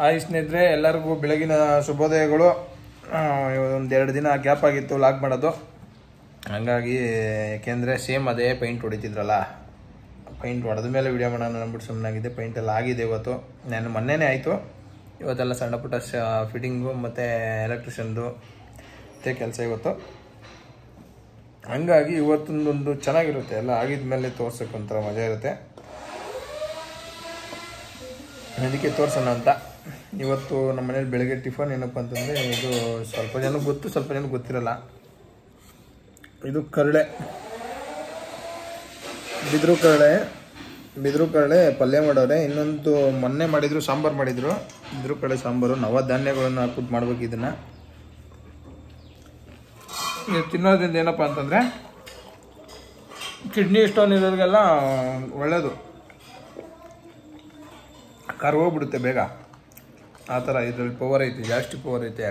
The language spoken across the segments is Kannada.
ಹಾಯ್ ಸ್ನೇಹಿತರೆ, ಎಲ್ಲರಿಗೂ ಬೆಳಗಿನ ಶುಭೋದಯಗಳು. ಒಂದೆರಡು ದಿನ ಗ್ಯಾಪ್ ಆಗಿತ್ತು ಲಾಗ್ ಮಾಡೋದು, ಹಂಗಾಗಿ ಯಾಕೆಂದರೆ ಸೇಮ್ ಅದೇ ಪೈಂಟ್ ಹೊಡಿತಿದ್ರಲ್ಲ, ಪೈಂಟ್ ಹೊಡೆದ ಮೇಲೆ ವಿಡಿಯೋ ಮಾಡೋಣ ಅಂದ್ಬಿಟ್ಟು ಸುಮ್ಮನಾಗಿದೆ. ಪೈಂಟ್ ಎಲ್ಲ ಆಗಿದೆ ಇವತ್ತು, ನಾನು ಮೊನ್ನೆನೇ ಆಯಿತು. ಇವತ್ತೆಲ್ಲ ಸಣ್ಣ ಪುಟ್ಟ ಫಿಟ್ಟಿಂಗು ಮತ್ತು ಎಲೆಕ್ಟ್ರಿಷನ್ದು ಮತ್ತು ಕೆಲಸ ಇವತ್ತು. ಹಂಗಾಗಿ ಇವತ್ತೊಂದೊಂದು ಚೆನ್ನಾಗಿರುತ್ತೆ, ಎಲ್ಲ ಆಗಿದ ಮೇಲೆ ತೋರ್ಸೋಕೆ ಒಂಥರ ಮಜಾ ಇರುತ್ತೆ. ಅದಕ್ಕೆ ತೋರಿಸೋಣ ಅಂತ. ಇವತ್ತು ನಮ್ಮ ಮನೇಲಿ ಬೆಳಗ್ಗೆ ಟಿಫನ್ ಏನಪ್ಪ ಅಂತಂದರೆ, ಇದು ಸ್ವಲ್ಪ ಜನಕ್ಕೆ ಗೊತ್ತು, ಸ್ವಲ್ಪ ಜನಕ್ಕೆ ಗೊತ್ತಿರಲ್ಲ. ಇದು ಕರಳೆ, ಬಿದಿರು ಕರಳೆ ಪಲ್ಯ ಮಾಡೋರೆ. ಇನ್ನೊಂದು ಮೊನ್ನೆ ಮಾಡಿದರು, ಸಾಂಬಾರು ಮಾಡಿದರು, ಬಿದಿರು ಕರಳೆ ಸಾಂಬಾರು. ನವಧಾನ್ಯಗಳನ್ನು ಹಾಕ್ಬಿಟ್ಟು ಮಾಡ್ಬೇಕು ಇದನ್ನು. ಇದು ತಿನ್ನೋದ್ರಿಂದ ಏನಪ್ಪ ಅಂತಂದರೆ ಕಿಡ್ನಿ ಸ್ಟೋನ್ ಇರೋರಿಗೆಲ್ಲ ಒಳ್ಳೆಯದು, ಕರ್ಗೋಗ್ಬಿಡುತ್ತೆ ಬೇಗ. ಆ ಥರ ಇದರಲ್ಲಿ ಪವರ್ ಐತೆ, ಜಾಸ್ತಿ ಪವರ್ ಐತೆ.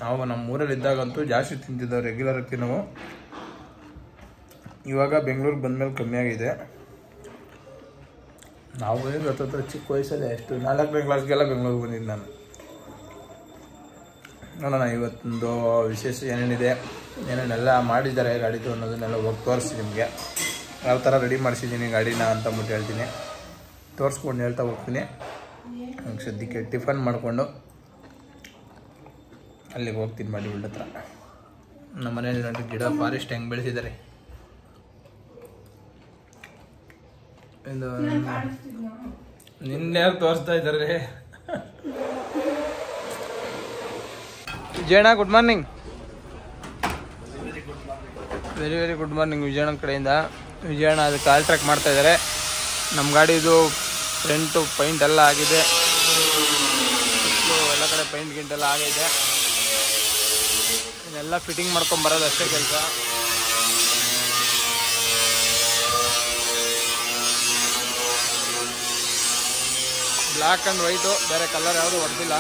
ನಾವು ನಮ್ಮ ಊರಲ್ಲಿ ಇದ್ದಾಗಂತೂ ಜಾಸ್ತಿ ತಿಂತಿದ್ದೆವು, ರೆಗ್ಯುಲರ್ ಆಗಿ ನಾವು. ಇವಾಗ ಬೆಂಗಳೂರಿಗೆ ಬಂದಮೇಲೆ ಕಮ್ಮಿ ಆಗಿದೆ. ನಾವು ಗೊತ್ತ ಚಿಕ್ಕ ವಯಸ್ಸಲ್ಲೇ ಎಷ್ಟು 4ನೇ ಕ್ಲಾಸ್ಗೆಲ್ಲ ಬೆಂಗಳೂರಿಗೆ ಬಂದಿದ್ದು ನಾನು. ನೋಡೋಣ ಇವತ್ತೊಂದು ವಿಶೇಷ ಏನೇನಿದೆ, ಏನೇನೆಲ್ಲ ಮಾಡಿದ್ದಾರೆ ಗಾಡಿದು ಅನ್ನೋದನ್ನೆಲ್ಲ ಹೋಗಿ ತೋರಿಸಿ ನಿಮಗೆ. ಯಾವ ಥರ ರೆಡಿ ಮಾಡಿಸಿದ್ದೀನಿ ಗಾಡಿನ ಅಂತಂದ್ಬಿಟ್ಟು ಹೇಳ್ತೀನಿ, ತೋರಿಸ್ಕೊಂಡು ಹೇಳ್ತಾ ಹೋಗ್ತೀನಿ. ಸದ್ಯಕ್ಕೆ ಟಿಫನ್ ಮಾಡಿಕೊಂಡು ಅಲ್ಲಿಗೆ ಹೋಗ್ತೀನಿ ಮಾಡಿ ಬಿಲ್ಡ್ ಹತ್ರ. ನಮ್ಮ ಮನೇಲಿ ನೋಡಿ ಗಿಡ ಫಾರೆಸ್ಟ್ ಹೆಂಗೆ ಬೆಳೆಸಿದ್ದಾರೆ. ಇದು ನಿನ್ನೆ ತೋರಿಸ್ತಾ ಇದ್ದಾರೆ. Vijayanna good morning. Very good morning Vijayanna ಕಡೆಯಿಂದ. ವಿಜಯಣ್ಣ ಅದಕ್ಕೆ ಕಾಲ್ ಟ್ರ್ಯಾಕ್ ಮಾಡ್ತಾ ಇದ್ದಾರೆ. ನಮ್ಮ ಗಾಡಿದು ಫ್ರಂಟು ಪೈಂಟ್ ಎಲ್ಲ ಆಗಿದೆ, ಎಲ್ಲ ಕಡೆ ಪೈಂಟ್ ಗಿಂಟೆಲ್ಲ ಆಗೈತೆ. ಇದೆಲ್ಲ ಫಿಟ್ಟಿಂಗ್ ಮಾಡ್ಕೊಂಡು ಬರೋದು ಅಷ್ಟೇ ಕೆಲಸ. ಬ್ಲ್ಯಾಕ್ ಆ್ಯಂಡ್ ವೈಟು, ಬೇರೆ ಕಲರ್ ಯಾವುದು ಹೊಡೆದಿಲ್ಲ.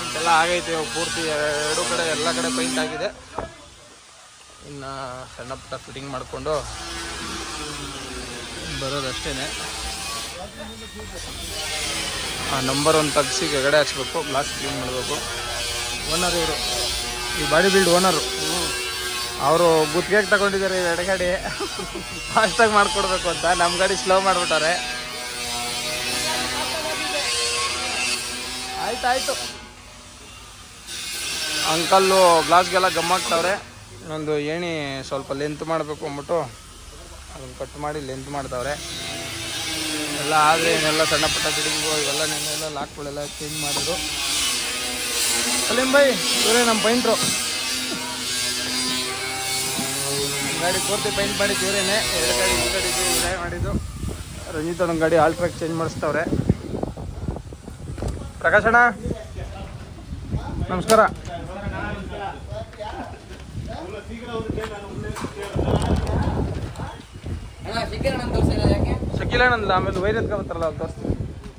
ಇದೆಲ್ಲ ಆಗೈತೆ ಪೂರ್ತಿ, ಎರಡು ಕಡೆ ಎಲ್ಲ ಕಡೆ ಪೈಂಟ್ ಆಗಿದೆ. ಇನ್ನು ಸಣ್ಣ ಪುಟ್ಟ ಫಿಟ್ಟಿಂಗ್ ಮಾಡಿಕೊಂಡು ಬರೋದಷ್ಟೇ. ಆ ನಂಬರ್ ಒಂದು ತೆಗ್ಸಿ ಕೆಳಗಡೆ ಹಾಕ್ಸ್ಬೇಕು, ಗ್ಲಾಸ್ ಕ್ಲೀನ್ ಮಾಡಬೇಕು. ಓನರ್ ಇವರು, ಈ ಬಾಡಿ ಬಿಲ್ಡ್ ಓನರು, ಅವರು ಗುತ್ತಿಗೆಗೆ ತಗೊಂಡಿದ್ದಾರೆ ಎರಡು ಗಾಡಿ. ಫಾಸ್ಟಾಗಿ ಮಾಡಿಕೊಡ್ಬೇಕು ಅಂತ ನಮ್ಮ ಗಾಡಿ ಸ್ಲೋ ಮಾಡಿಬಿಟ್ಟಾರೆ. ಆಯಿತು ಅಂಕಲ್ಲು ಗ್ಲಾಸ್ಗೆಲ್ಲ ಗಮ್ಮಾಗ್ತಾವ್ರೆ. ಇನ್ನೊಂದು ಏಣಿ ಸ್ವಲ್ಪ ಲೆಂತ್ ಮಾಡಬೇಕು ಅಂದ್ಬಿಟ್ಟು ಅದನ್ನು ಕಟ್ ಮಾಡಿ ಲೆಂತ್ ಮಾಡ್ತಾವ್ರೆ. ಎಲ್ಲ ಆದರೆ ಏನೆಲ್ಲ ಸಣ್ಣ ಪುಟ್ಟ ಫಿಟ್ಟಿಂಗು ಇವೆಲ್ಲ ನೆನ್ನೆಲ್ಲ ಲಾಕ್ಗಳೆಲ್ಲ ಚೇಂಜ್ ಮಾಡೋದು. ಸಲೀಂ ಬೈ ಇವರೇ ನಮ್ಮ ಪೈಂಟ್ರು. ಗಾಡಿ ಪೂರ್ತಿ ಪೈಂಟ್ ಮಾಡಿದ್ದು ಇವರೇನೆ. ಎರಡು ಗಾಡಿ ಈ ಗಾಡಿದು ಇವರೇ ಮಾಡಿದ್ದು. ರಂಜಿತ್ ಅವ್ರ ಗಾಡಿ ಆಲ್ ಟ್ರ್ಯಾಕ್ ಚೇಂಜ್ ಮಾಡಿಸ್ತಾವ್ರೆ. ಪ್ರಕಾಶಣ್ಣ ನಮಸ್ಕಾರ. ಶಕೀಲಣ್ಣ ಆಮೇಲೆ ವೈರತ್ಕ ಬರ್ತಾರಲ್ಲ ಅವ್ರು ತೋರಿಸ್ತೀವಿ.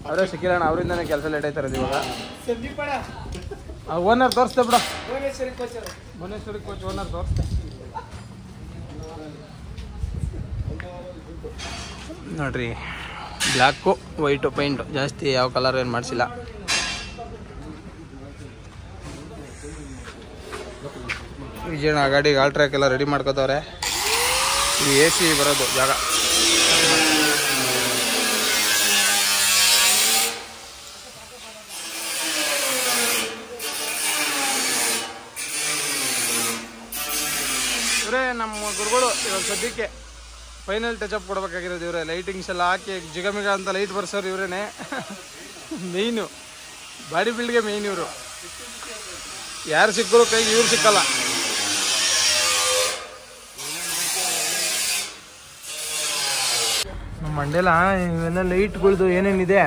ಅವರೇ ಶಕೀಲಣ್ಣ, ಅವರಿಂದನೇ ಕೆಲಸ ಲೇಟ್ ಆಯ್ತಾರೆ ಇವಾಗ. ಓನರ್ ತೋರಿಸ್ತೆ ಬಿಡ, ಭುವನೇಶ್ವರಿ ಕೋಚ್ ಓನರ್ ತೋರಿಸ್ತೆ ನೋಡ್ರಿ. ಬ್ಲ್ಯಾಕು ವೈಟು ಪೈಂಟು, ಜಾಸ್ತಿ ಯಾವ ಕಲರ್ ಏನು ಮಾಡಿಸಿಲ್ಲ. ವಿಜಯಣ್ಣ ಗಾಡಿಗೆ ಆಲ್ ಟ್ರ್ಯಾಕ್ ಎಲ್ಲ ರೆಡಿ ಮಾಡ್ಕೋತವ್ರೆ. ಇದು AC ಬರೋದು ಜಾಗ. ಇವರೇ ನಮ್ಮ ಗುರುಗಳು. ಇವಾಗ ಸದ್ಯಕ್ಕೆ ಫೈನಲ್ ಟಚಪ್ ಕೊಡ್ಬೇಕಾಗಿರೋದು ಇವರೇ. ಲೈಟಿಂಗ್ಸ್ ಎಲ್ಲ ಹಾಕಿ ಜಿಗಮಿಗ ಅಂತ ಲೈಟ್ ಬರ್ಸೋರು ಇವರೇನೆ. ಮೇಯ್ನು ಬಾಡಿ ಬಿಲ್ಡ್ಗೆ ಮೇಯ್ನ್ ಇವರು. ಯಾರು ಸಿಕ್ಕರು ಕೈಗೆ ಇವ್ರು ಸಿಕ್ಕಲ್ಲ. ನಮ್ಮ ಮಂಡ್ಯಲ್ಲ ಇವೆಲ್ಲ ಲೈಟ್ಗಳ್ದು ಏನೇನಿದೆ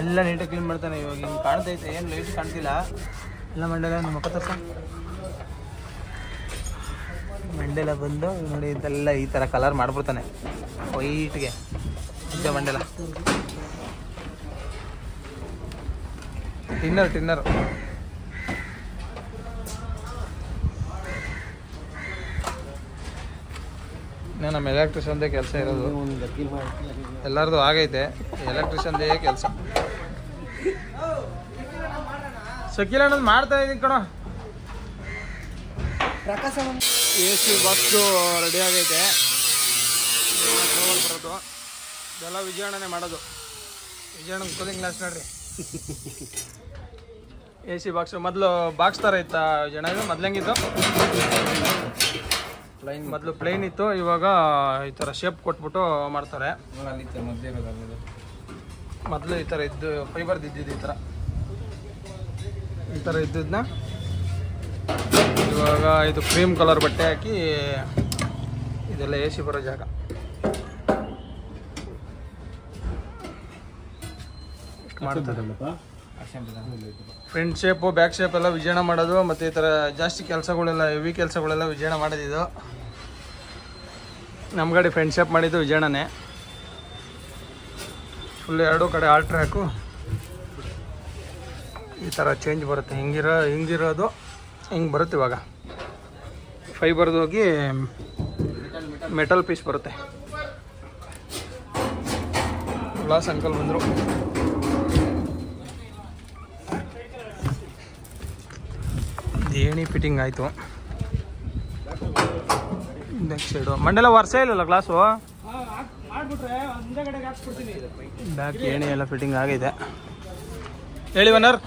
ಎಲ್ಲ ನೀಟಾಗಿ ಕ್ಲೀನ್ ಮಾಡ್ತಾನೆ. ಇವಾಗ ಹಿಂಗೆ ಕಾಣ್ತೈತೆ, ಏನು ಲೈಟ್ ಕಾಣ್ತಿಲ್ಲ. ಎಲ್ಲ ಮಂಡ್ಯಲ್ಲ ನಮ್ಮ ಅಕ್ಕ ತರ್ಸ ಮಂಡ್ಯಲ್ಲ ಬಂದು ನೋಡಿ ಇದೆಲ್ಲ ಈ ಥರ ಕಲರ್ ಮಾಡ್ಬಿಡ್ತಾನೆ ವೈಟ್ಗೆ. ನಿಜ ಮಂಡ್ಯಲ್ಲ ಟಿನ್ನರ್ ನಮ್ಮ ಎಲೆಕ್ಟ್ರಿಷನ್ದೇ ಕೆಲಸ ಇರೋದು. ಎಲ್ಲರದು ಆಗೈತೆ, ಎಲೆಕ್ಟ್ರಿಷನ್ದೇ ಕೆಲಸ. ಸಕಿಲ್ ಅನ್ನೋದು ಮಾಡ್ತಾ ಇದ್ದೀನಿ ಕಣೋ. AC ಬಾಕ್ಸು ರೆಡಿ ಆಗೈತೆ. ಬರೋದು ಇದೆಲ್ಲ ವಿಜಯಣ್ಣನೇ ಮಾಡೋದು. ವಿಜಯಣ್ಣ ಕೂಲಿಂಗ್ ಗ್ಲಾಸ್ ನೋಡ್ರಿ. AC ಬಾಕ್ಸು ಮೊದಲು ಬಾಕ್ಸ್ ಥರ ಇತ್ತ ವಿಜಯಣ್ಣ? ಇದು ಮೊದ್ಲಂಗಿತ್ತು ಪ್ಲೈನ್. ಮೊದಲು ಪ್ಲೈನ್ ಇತ್ತು, ಇವಾಗ ಈ ಥರ ಶೇಪ್ ಕೊಟ್ಬಿಟ್ಟು ಮಾಡ್ತಾರೆ. ಮೊದಲು ಈ ಥರ ಇದ್ದು ಫೈಬರ್ದು ಇದ್ದಿದ್ದು ಈ ಥರ ಇದ್ದದನ್ನ ಇವಾಗ ಇದು ಕ್ರೀಮ್ ಕಲರ್ ಬಟ್ಟೆ ಹಾಕಿ ಇದೆಲ್ಲ AC ಬರೋ ಜಾಗ. ಫ್ರಂಟ್ ಶೇಪು ಬ್ಯಾಕ್ ಶೇಪ್ ಎಲ್ಲ ವಿಜಯಣ್ಣ ಮಾಡೋದು. ಮತ್ತು ಈ ಥರ ಜಾಸ್ತಿ ಕೆಲಸಗಳೆಲ್ಲ ಹೆವಿ ಕೆಲಸಗಳೆಲ್ಲ ವಿಜಯಣ್ಣ ಮಾಡೋದಿದ್ದು. ನಮ್ಮ ಗಾಡಿ ಫ್ರಂಟ್ ಶೇಪ್ ಮಾಡಿದ್ದು ವಿಜಯಣ್ಣನೇ. ಫುಲ್ ಎರಡೂ ಕಡೆ ಆಲ್ ಟ್ರ್ಯಾಕು ಈ ಥರ ಚೇಂಜ್ ಬರುತ್ತೆ. ಹಿಂಗಿರೋದು ಹಿಂಗೆ ಬರುತ್ತೆ. ಇವಾಗ ಫೈಬರ್ದು ಹೋಗಿ ಮೆಟಲ್ ಪೀಸ್ ಬರುತ್ತೆ. ಉಲ್ಲಾಸ್ ಅಂಕಲ್ ಬಂದರು. ಏಣಿ ಫಿಟ್ಟಿಂಗ್ ಆಯಿತು. ಬ್ಯಾಕ್ ಸೈಡು ಮಂಡೆಲ್ಲ ವರ್ಷ ಇಲ್ಲಲ್ಲ ಗ್ಲಾಸು. ಬ್ಯಾಕ್ ಏಣಿ ಎಲ್ಲ ಫಿಟ್ಟಿಂಗ್ ಆಗಿದೆ. ಹೇಳಿ ಓನರ್.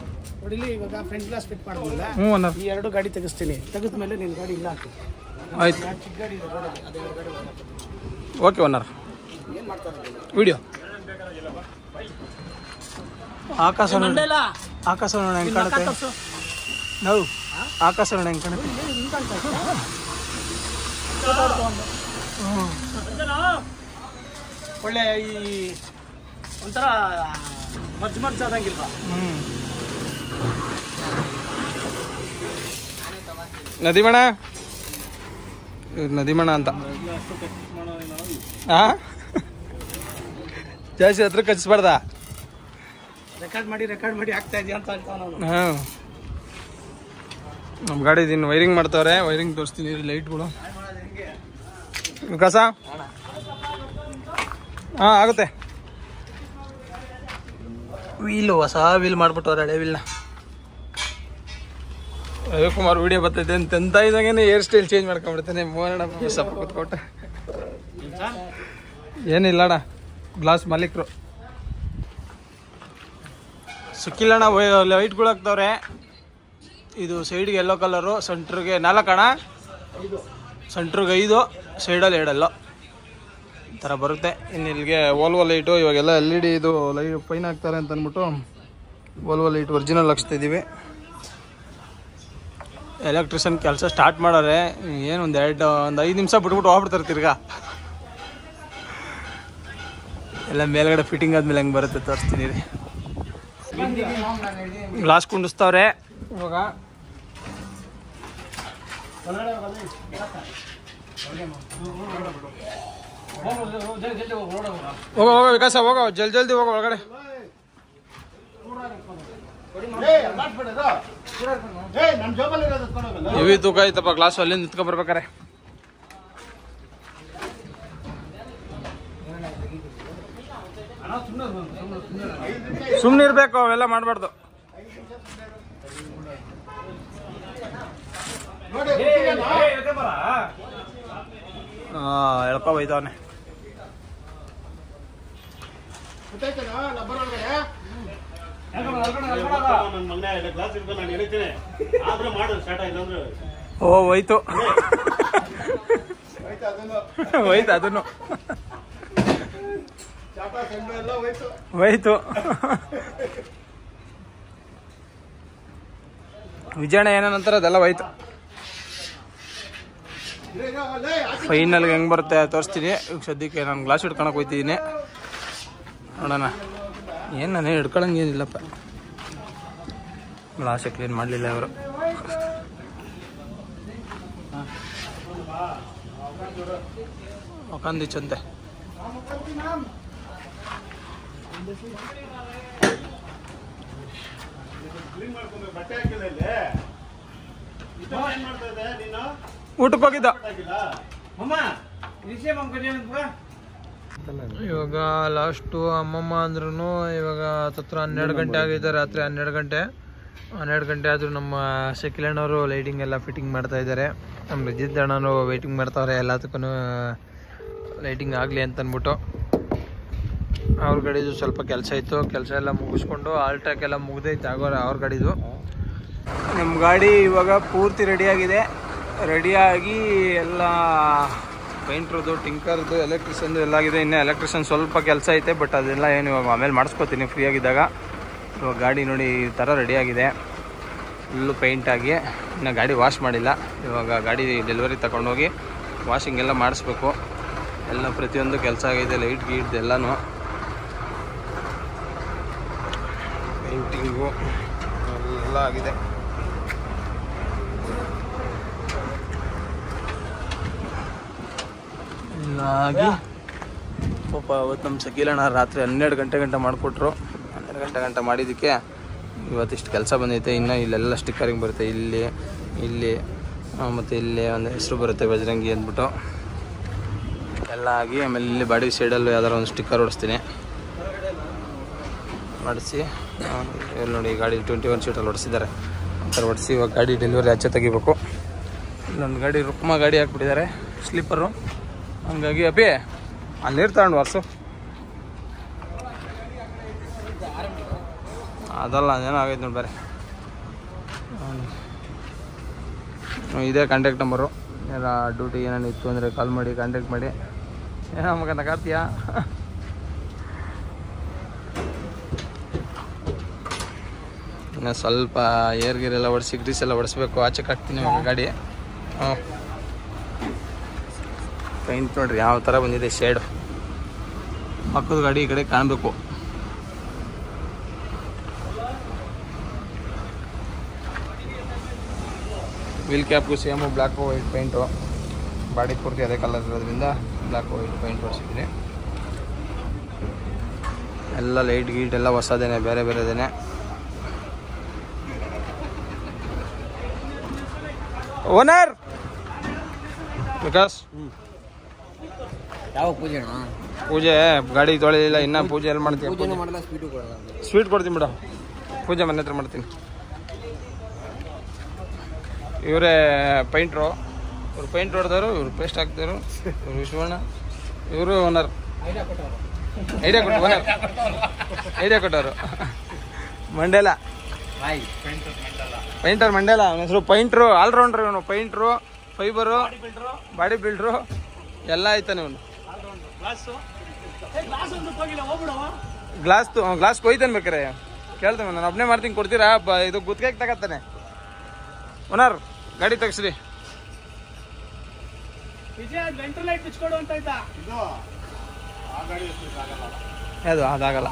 ಹೊಡಿಲಿ ಇವಾಗ ಫ್ರಂಟ್ ಗ್ಲಾಸ್ ಫಿಟ್ ಮಾಡ್ಬೋದ? ಹ್ಞೂ ಓನರ್. ಈ ಎರಡು ಗಾಡಿ ತೆಗಿಸ್ತೀನಿ. ತೆಗೆದ ಮೇಲೆ ನಿನ್ನ ಗಾಡಿ ಇಲ್ಲ ಹಾಕಿ. ಆಯ್ತು, ಚಿಕ್ಕ ಗಾಡಿ ಇದೆ ಅದೇ ಗಾಡಿ. Okay owner. ಏನು ಮಾಡ್ತಾರೆ ವಿಡಿಯೋ. ಆಕಾಶ ನೋಡ, ಆಕಾಶ ನೋಡ ಹೆಂಗೆ ಕಾಣುತ್ತೆ. ನಾವು ಆಕಾಶ ನೋಡ ಹೆಂಗೆ ಕಾಣುತ್ತೆ. ಒಳ್ಳೆ ಈ ಒಂಥರ ಮರ್ಜ್ ಆದಂಗಿಲ್ವ? ನದಿಮಣ, ನದಿಮಣ ಅಂತ ಜಾಸ್ತಿ ಹತ್ರ ಕಚ್ಚಿಸ್ಬಾರ್ದ. ರೆಕಾರ್ಡ್ ಮಾಡಿ ಆಗ್ತಾ ಇದೆಯಾ ಅಂತ ಹೇಳ್ತಾವ ನಾನು. ಹಾಂ, ನಮ್ಮ ಗಾಡಿ ಇನ್ನು ವೈರಿಂಗ್ ಮಾಡ್ತಾವ್ರೆ. ವೈರಿಂಗ್ ತೋರಿಸ್ತೀನಿ ಲೈಟ್ಗಳು. ವಿಕಾಸ ಹಾಂ ಆಗುತ್ತೆ. ವೀಲು ಹೊಸ ವೀಲ್ ಮಾಡ್ಬಿಟ್ಟವ್ರೆ, ಹಳೆ ವೀಲ್ನ. ರವಿಕುಮಾರ್ ವಿಡಿಯೋ ಬರ್ತೈತೆ ಅಂತ ಇದ್ದಾಗೇನೆ ಹೇರ್ ಸ್ಟೈಲ್ ಚೇಂಜ್ ಮಾಡ್ಕೊಂಡ್ಬಿಡ್ತಾನೆ. ಮೋನಣ್ಣ ಸಪ್ಪ ಕೂತ್ಕೊಟ್ಟೆ. ಏನಿಲ್ಲ ಅಣ್ಣ, ಗ್ಲಾಸ್ ಮಾಲೀಕರು. ಸಿಕ್ಕಿಲ್ಲಣ್ಣ. ಲೈಟ್ಗಳು ಹಾಕ್ತವ್ರೆ. ಇದು ಸೈಡ್ಗೆ ಎಲ್ಲೋ ಕಲರು, ಸೆಂಟ್ರಿಗೆ 4 ಅಣ್ಣ, ಸೆಂಟ್ರಿಗೆ 5, ಸೈಡಲ್ಲಿ 2 ಈ ಥರ ಬರುತ್ತೆ. ಇನ್ನು ಇಲ್ಲಿಗೆ ವೋಲ್ವೋ ಲೈಟು. ಇವಾಗೆಲ್ಲ LED ಇದು ಲೈಟ್ ಫೈನ್ ಹಾಕ್ತಾರೆ ಅಂತ ಅಂದ್ಬಿಟ್ಟು ವೋಲ್ವೋ ಲೈಟ್ ಒರಿಜಿನಲ್ ಹಾಕ್ಸ್ತಿದ್ದೀವಿ. ಎಲೆಕ್ಟ್ರಿಷಿಯನ್ ಕೆಲಸ ಸ್ಟಾರ್ಟ್ ಮಾಡೋರೆ. ಏನು ಒಂದು 5 ನಿಮಿಷ ಬಿಟ್ಬಿಟ್ಟು ಹೋಗ್ಬಿಡ್ತಾರೆ ತಿರ್ಗಾ. ಎಲ್ಲ ಮೇಲ್ಗಡೆ ಫಿಟ್ಟಿಂಗ್ ಆದ್ಮೇಲೆ ಹೆಂಗೆ ಬರುತ್ತೆ ತೋರಿಸ್ತೀನಿ ರೀ. ಗ್ಲಾಸ್ ಕುಂಡಿಸ್ತಾವ್ರೆ ಇವಾಗ. ಹೋಗೋ ವಿಕಾಸ, ಹೋಗೋ ಜಲ್ದಿ ಹೋಗೋ ಒಳಗಡೆ. ಹೆವಿ ತೂಕ ಐತಪ್ಪ ಗ್ಲಾಸು. ಅಲ್ಲಿಂದ ನಿಂತ್ಕೊಂಡ್ಬರ್ಬೇಕಾರೆ ಸುಮ್ಮನೆ ಇರ್ಬೇಕು, ಅವೆಲ್ಲ ಮಾಡಬಾರ್ದು. ಎಳ್ಕೊ ಬೈತವನೆ. ಓ ಹೋಯ್ತು ಹೋಯ್ತು, ಅದನ್ನು ಹೋಯ್ತು. ವಿಜಯಣ್ಣ ಏನೇನಂತಾರೆ ಅದೆಲ್ಲ ಹೋಯ್ತು. ಫೈನಲ್ಗೆ ಹೆಂಗೆ ಬರುತ್ತೆ ತೋರಿಸ್ತೀನಿ. ಈಗ ಸದ್ಯಕ್ಕೆ ನಾನು ಗ್ಲಾಸ್ ಹಿಡ್ಕೊಳಕ್ಕೆ ಹೋಗ್ತಿದ್ದೀನಿ. ನೋಡೋಣ. ಏನು ನಾನೇ ಹಿಡ್ಕೊಳಂಗೇನಿಲ್ಲಪ್ಪ. ಗ್ಲಾಸೇ ಕ್ಲೀನ್ ಮಾಡಲಿಲ್ಲ ಅವರು. ಒಕ್ಕಂದಿಚ್ಚಂತೆ. ಊಟಕ್ಕೆ ಹೋಗಿದ್ದ. ಇವಾಗ ಲಾಸ್ಟು ಅಮ್ಮಮ್ಮ ಅಂದ್ರೂ ಇವಾಗ ಹತ್ರ 12 ಗಂಟೆ ಆಗೈತೆ, ರಾತ್ರಿ 12 ಗಂಟೆ ಆದರೂ ನಮ್ಮ ಶಕಿಲಣ್ಣವರು ಲೈಟಿಂಗ್ ಎಲ್ಲ ಫಿಟ್ಟಿಂಗ್ ಮಾಡ್ತಾ ಇದ್ದಾರೆ. ನಮ್ಮ ರಿಜಿತ್ ಅಣ್ಣನವರು ವೆಯ್ಟಿಂಗ್ ಮಾಡ್ತಾವ್ರೆ ಎಲ್ಲದಕ್ಕೂ ಲೈಟಿಂಗ್ ಆಗಲಿ ಅಂತ ಅಂದ್ಬಿಟ್ಟು. ಅವ್ರ ಗಾಡಿದು ಸ್ವಲ್ಪ ಕೆಲಸ ಇತ್ತು, ಕೆಲಸ ಎಲ್ಲ ಮುಗಿಸ್ಕೊಂಡು ಆಲ್ಟ್ರಾಕ್ ಎಲ್ಲ ಮುಗ್ದೈತೆ ಅವ್ರ ಗಾಡಿದು. ನಮ್ಮ ಗಾಡಿ ಇವಾಗ ಪೂರ್ತಿ ರೆಡಿಯಾಗಿದೆ. ರೆಡಿಯಾಗಿ ಎಲ್ಲ ಪೇಂಟ್ರದ್ದು, ಟಿಂಕರ್ದು, ಎಲೆಕ್ಟ್ರಿಷನ್ದು ಎಲ್ಲ ಆಗಿದೆ. ಇನ್ನು ಎಲೆಕ್ಟ್ರಿಷನ್ ಸ್ವಲ್ಪ ಕೆಲಸ ಐತೆ, ಬಟ್ ಅದೆಲ್ಲ ಏನು ಇವಾಗ ಆಮೇಲೆ ಮಾಡಿಸ್ಕೊತೀನಿ ಫ್ರೀ ಆಗಿದ್ದಾಗ. ಇವಾಗ ಗಾಡಿ ನೋಡಿ ಈ ಥರ ರೆಡಿಯಾಗಿದೆ, ಫುಲ್ಲು ಪೇಂಟಾಗಿ. ಇನ್ನು ಗಾಡಿ ವಾಶ್ ಮಾಡಿಲ್ಲ. ಇವಾಗ ಗಾಡಿ ಡೆಲಿವರಿ ತಗೊಂಡೋಗಿ ವಾಷಿಂಗ್ ಎಲ್ಲ ಮಾಡಿಸ್ಬೇಕು. ಎಲ್ಲ ಪ್ರತಿಯೊಂದು ಕೆಲಸ ಆಗಿದೆ, ಲೈಟ್ ಗೀಟ್ ಎಲ್ಲನೂ, ಪೇಂಟಿಂಗು ಎಲ್ಲ ಆಗಿದೆ. ಹಾಗೆ ಪಾಪ ಅವತ್ತು ನಮ್ಮ ಶಕೀಲಣ್ಣ ರಾತ್ರಿ 12 ಗಂಟೆ ಮಾಡಿಕೊಟ್ರು. 12 ಗಂಟೆ ಮಾಡಿದ್ದಕ್ಕೆ ಇವತ್ತಿಷ್ಟು ಕೆಲಸ ಬಂದೈತೆ. ಇನ್ನು ಇಲ್ಲೆಲ್ಲ ಸ್ಟಿಕ್ಕರಿಂಗ್ ಬರುತ್ತೆ, ಇಲ್ಲಿ ಮತ್ತು ಇಲ್ಲಿ ಒಂದು ಹೆಸರು ಬರುತ್ತೆ ಬಜರಂಗಿ ಅಂದ್ಬಿಟ್ಟು ಎಲ್ಲ ಆಗಿ. ಆಮೇಲೆ ಇಲ್ಲಿ ಬಾಡಿ ಸೈಡಲ್ಲೂ ಯಾವ್ದಾರು ಒಂದು ಸ್ಟಿಕ್ಕರ್ ಹೊಡಿಸ್ತೀನಿ. ಹೊಡಿಸಿ ಇಲ್ಲಿ ನೋಡಿ ಗಾಡಿ 21 ಸೀಟಲ್ಲಿ ಹೊಡಿಸಿದ್ದಾರೆ. ಆ ಥರ ಹೊಡಿಸಿ ಇವಾಗ ಗಾಡಿ ಡೆಲಿವರಿ ಆಚೆ ತೆಗಿಬೇಕು. ಇಲ್ಲೊಂದು ಗಾಡಿ ರುಕ್ಮ ಗಾಡಿ ಹಾಕ್ಬಿಟ್ಟಿದ್ದಾರೆ, ಸ್ಲೀಪರು. ಹಂಗಾಗಿ ಅಪ್ಪಿ ಅಲ್ಲಿ ತಗೊಂಡು ವರ್ಸು ಅದಲ್ಲ, ಅದೇನೋ ಆಗೈತೆ ನೋಡಿ ಬೇರೆ. ಇದೇ ಕಾಂಟ್ಯಾಕ್ಟ್ ನಂಬರು. ಎಲ್ಲ ಡ್ಯೂಟಿ ಏನೇನು ಇತ್ತು ಅಂದರೆ ಕಾಲ್ ಮಾಡಿ ಕಾಂಟ್ಯಾಕ್ಟ್ ಮಾಡಿ. ಏನೋ ಮಗ ನಗಾತೀಯಾ? ಇನ್ನು ಸ್ವಲ್ಪ ಏರ್ ಗೀರ್ ಎಲ್ಲ ಹೊಡಿಸಿ ಗ್ರೀಸ್ ಎಲ್ಲ ಹೊಡಿಸ್ಬೇಕು. ಆಚೆ ಕಟ್ತೀನಿ ಇವಾಗ ಗಾಡಿ. ಪೈಂಟ್ ನೋಡ್ರಿ ಯಾವ ಥರ ಬಂದಿದೆ ಶೇಡು. ಪಕ್ಕದ ಗಾಡಿ ಈ ಕಡೆ ಕಾಣಬೇಕು. ವೀಲ್ ಕ್ಯಾಪ್ಗೂ same black white paint. Body ಪೂರ್ತಿ ಅದೇ ಕಲರ್ ಇರೋದ್ರಿಂದ ಬ್ಲ್ಯಾಕ್ ವೈಟ್ ಪೈಂಟ್ ಹೊಡಿಸಿದ್ದೀನಿ. ಎಲ್ಲ ಲೈಟ್ ಗೀಟ್ ಎಲ್ಲ ಹೊಸದೇನೆ, ಬೇರೆ ಬೇರೆದೇನೆ. ಓನರ್ ವಿಕಾಸ್ ಯಾವ ಪೂಜೆ? ಪೂಜೆ ಗಾಡಿ ತೊಳೆದಿಲ್ಲ ಇನ್ನ. ಪೂಜೆ ಎಲ್ಲಿ ಮಾಡ್ತೀನಿ? ಸ್ವೀಟ್ ಕೊಡ್ತೀನಿ ಬಿಡು, ಪೂಜೆ ಮನೆ ಹತ್ರ ಮಾಡ್ತೀನಿ. ಇವರೇ ಪೈಂಟ್ರು, ಇವ್ರು ಪೈಂಟ್ ಹೊಡೆದವರು, ಇವ್ರು ಪೇಸ್ಟ್ ಹಾಕ್ತಾರು, ಇವ್ರು ವಿಶ್ವಣ್ಣ, ಇವರು ಓನರ್. ಐಡಿಯಾ ಕೊಟ್ಟವರು ಮಂಡೇಲ ಪೈಂಟರ್ ಮಂಡೇಲ. ಅವನ ಹೆಸರು ಪೈಂಟ್ರು, ಆಲ್ರೌಂಡ್ರು ಇವನು. ಪೈಂಟ್ರು, ಫೈಬರು, ಬಾಡಿ ಬಿಲ್ಡ್ರು ಎಲ್ಲ ಆಯ್ತಾನೆ ಇವನು. ಗ್ಲಾಸ್ ಕೊಯ್ತಾನೆ ಬೇಕಾರೆ ಕೇಳ್ತೇನೆ. ನಾನು ಒಬ್ಬನೇ ಮಾಡ್ತೀನಿ, ಕೊಡ್ತೀರಾ? ಇದು ಗುತ್ತಿಗೆ ತಗತ್ತಾನೆ ಓನರ್. ಗಾಡಿ ತೆಗ್ಸ್ರಿ. ಅದು ಅದಾಗಲ್ಲ.